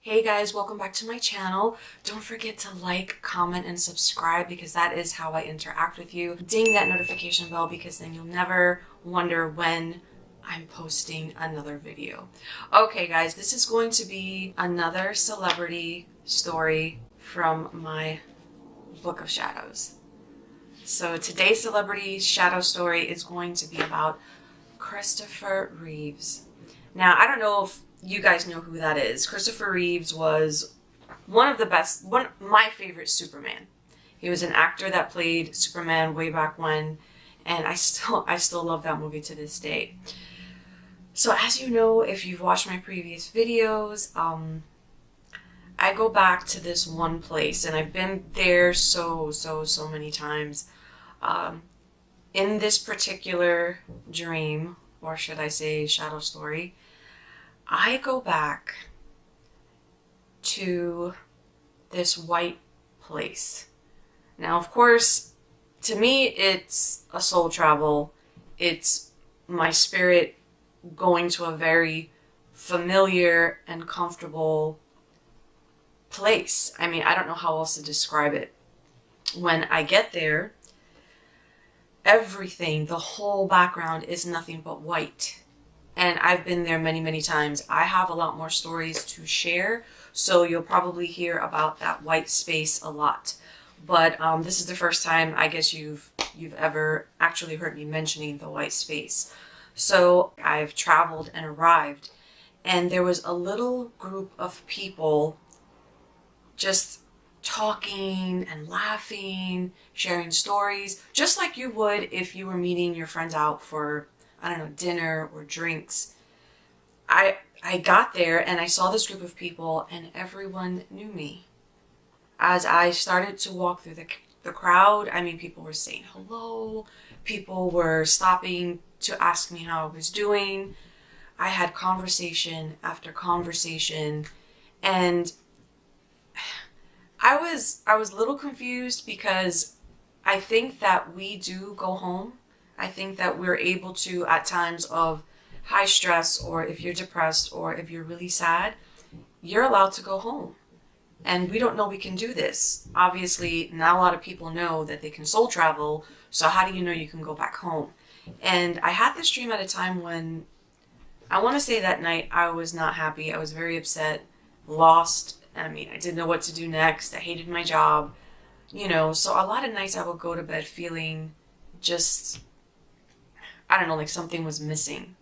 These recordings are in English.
Hey guys, welcome back to my channel. Don't forget to like, comment, and subscribe because that is how I interact with you. Ding that notification bell because then you'll never wonder when I'm posting another video. Okay guys, this is going to be another celebrity story from my book of shadows. So today's celebrity shadow story is going to be about Christopher Reeves. Now, I don't know if you guys know who that is. Christopher Reeves was one of my favorite Superman. He was an actor that played Superman way back when, and I still love that movie to this day. So as you know, if you've watched my previous videos, I go back to this one place, and I've been there so many times. In this particular dream, or should I say shadow story, I go back to this white place. Now, of course, to me, it's a soul travel. It's my spirit going to a very familiar and comfortable place. I mean, I don't know how else to describe it. When I get there, everything, the whole background is nothing but white. And I've been there many times. I have a lot more stories to share, so you'll probably hear about that white space a lot. But this is the first time I guess you've ever actually heard me mentioning the white space. So I've traveled and arrived, and there was a little group of people just talking and laughing, sharing stories, just like you would if you were meeting your friends out for, I don't know, dinner or drinks. I got there and I saw this group of people and everyone knew me. As I started to walk through the crowd, I mean, people were saying hello, people were stopping to ask me how I was doing. I had conversation after conversation, and I was a little confused because I think that we do go home. I think that we're able to, at times of high stress, or if you're depressed, or if you're really sad, you're allowed to go home. And we don't know we can do this. Obviously, not a lot of people know that they can soul travel, so how do you know you can go back home? And I had this dream at a time when, I want to say that night, I was not happy. I was very upset, lost. I mean, I didn't know what to do next. I hated my job, you know, so a lot of nights I would go to bed feeling just, I don't know, like something was missing.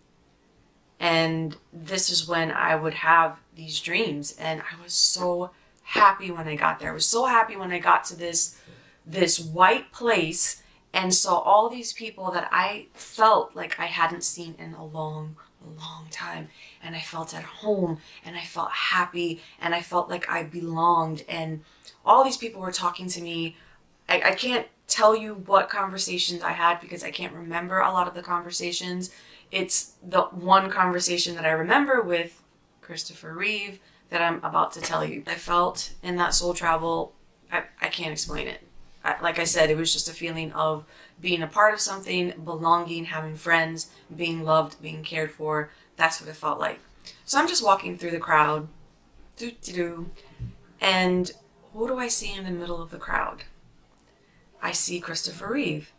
And this is when I would have these dreams, and I was so happy when I got there. I was so happy when I got to this white place and saw all these people that I felt like I hadn't seen in a long time. And I felt at home, and I felt happy, and I felt like I belonged, and all these people were talking to me. I can't tell you what conversations I had because I can't remember a lot of the conversations. It's the one conversation that I remember with Christopher Reeve that I'm about to tell you. I felt in that soul travel, I can't explain it. Like I said, it was just a feeling of being a part of something, belonging, having friends, being loved, being cared for. That's what it felt like. So I'm just walking through the crowd, and who do I see in the middle of the crowd? I see Christopher Reeve.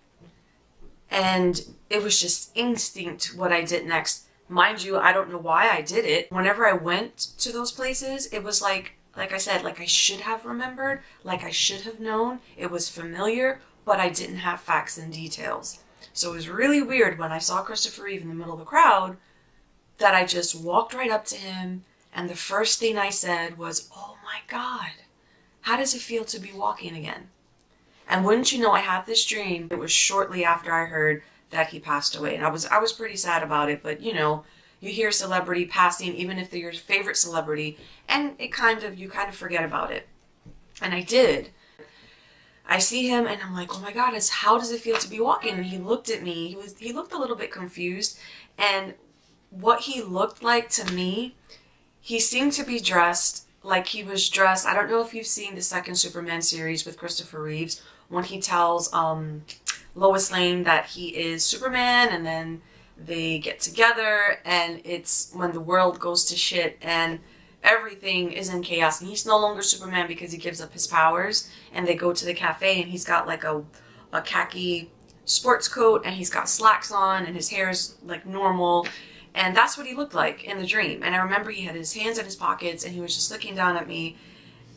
And it was just instinct what I did next. Mind you, I don't know why I did it. Whenever I went to those places, it was like I said, like I should have remembered, like I should have known. It was familiar, but I didn't have facts and details. So it was really weird when I saw Christopher Reeve in the middle of the crowd that I just walked right up to him, and the first thing I said was, "Oh my God, how does it feel to be walking again?" And wouldn't you know, I had this dream. It was shortly after I heard that he passed away. And I was pretty sad about it, but you know, you hear a celebrity passing, even if they're your favorite celebrity, and you kind of forget about it. And I did. I see him and I'm like, oh my God, how does it feel to be walking? And he looked at me. He looked a little bit confused. And what he looked like to me, he seemed to be dressed like he was dressed. I don't know if you've seen the second Superman series with Christopher Reeves, when he tells Lois Lane that he is Superman, and then they get together, and it's when the world goes to shit, and everything is in chaos, and he's no longer Superman because he gives up his powers. And they go to the cafe, and he's got like a khaki sports coat, and he's got slacks on, and his hair is like normal, and that's what he looked like in the dream. And I remember he had his hands in his pockets, and he was just looking down at me,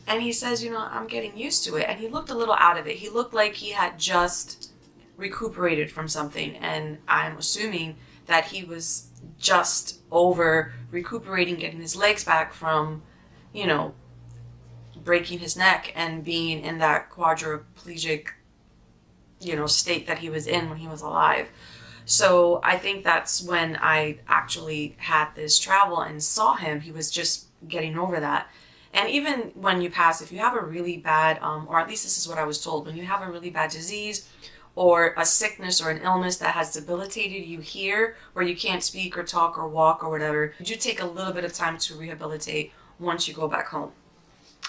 and he says, you know, I'm getting used to it. And he looked a little out of it. He looked like he had just recuperated from something, and I'm assuming that he was just over recuperating, getting his legs back from, you know, breaking his neck and being in that quadriplegic, you know, state that he was in when he was alive. So I think that's when I actually had this travel and saw him. He was just getting over that. And even when you pass, if you have a really bad, or at least this is what I was told, when you have a really bad disease or a sickness or an illness that has debilitated you here, where you can't speak or talk or walk or whatever, you do take a little bit of time to rehabilitate once you go back home.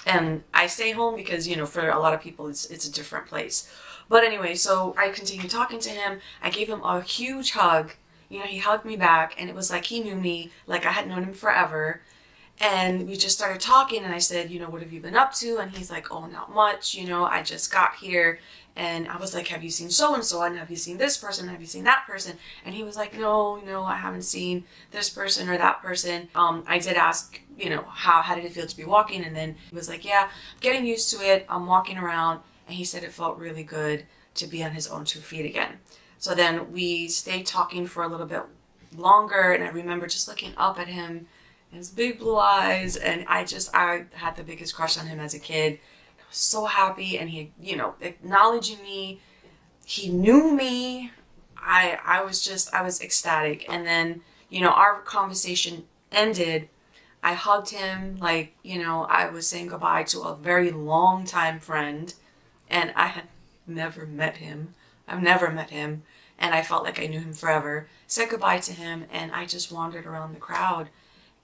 And I say home because, you know, for a lot of people, it's a different place. But anyway, so I continued talking to him. I gave him a huge hug. You know, he hugged me back, and it was like he knew me, like I had known him forever. And we just started talking, and I said, you know, what have you been up to? And he's like, oh, not much. You know, I just got here. And I was like, have you seen so-and-so? And have you seen this person? Have you seen that person? And he was like, no, I haven't seen this person or that person. I did ask, you know, how did it feel to be walking? And then he was like, yeah, I'm getting used to it. I'm walking around. And he said it felt really good to be on his own 2 feet again. So then we stayed talking for a little bit longer. And I remember just looking up at him, his big blue eyes. And I had the biggest crush on him as a kid. So happy, and he, you know, acknowledging me. He knew me. I was ecstatic. And then, you know, our conversation ended. I hugged him like, you know, I was saying goodbye to a very long time friend, and I had never met him. I've never met him, and I felt like I knew him forever. Said goodbye to him, and I just wandered around the crowd.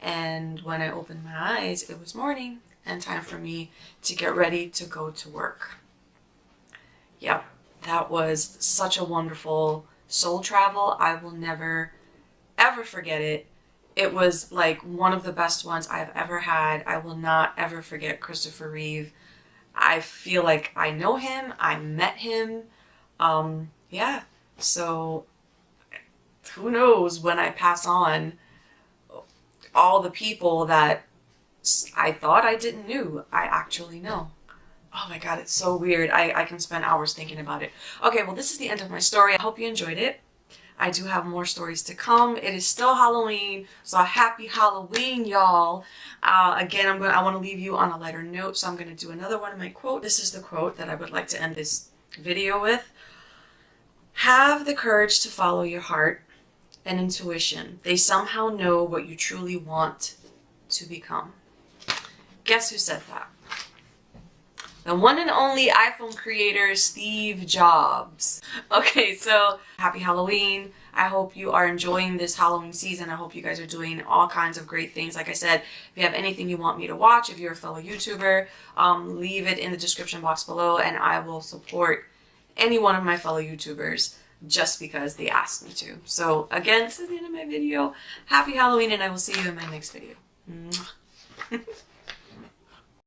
And when I opened my eyes, it was morning and time for me to get ready to go to work. Yep, that was such a wonderful soul travel. I will never, ever forget it. It was like one of the best ones I've ever had. I will not ever forget Christopher Reeve. I feel like I know him. I met him. Yeah, so who knows when I pass on, all the people that I thought I didn't know, I actually know. Oh my God, it's so weird. I can spend hours thinking about it. Okay, well, this is the end of my story. I hope you enjoyed it. I do have more stories to come. It is still Halloween, so happy Halloween, y'all. Again, I want to leave you on a lighter note, so I'm going to do another one of my quotes. This is the quote that I would like to end this video with. Have the courage to follow your heart and intuition. They somehow know what you truly want to become. Guess who said that? The one and only iPhone creator, Steve Jobs. Okay, so happy Halloween. I hope you are enjoying this Halloween season. I hope you guys are doing all kinds of great things. Like I said, if you have anything you want me to watch, if you're a fellow YouTuber, leave it in the description box below, and I will support any one of my fellow YouTubers just because they asked me to. So again, this is the end of my video. Happy Halloween, and I will see you in my next video. Mwah.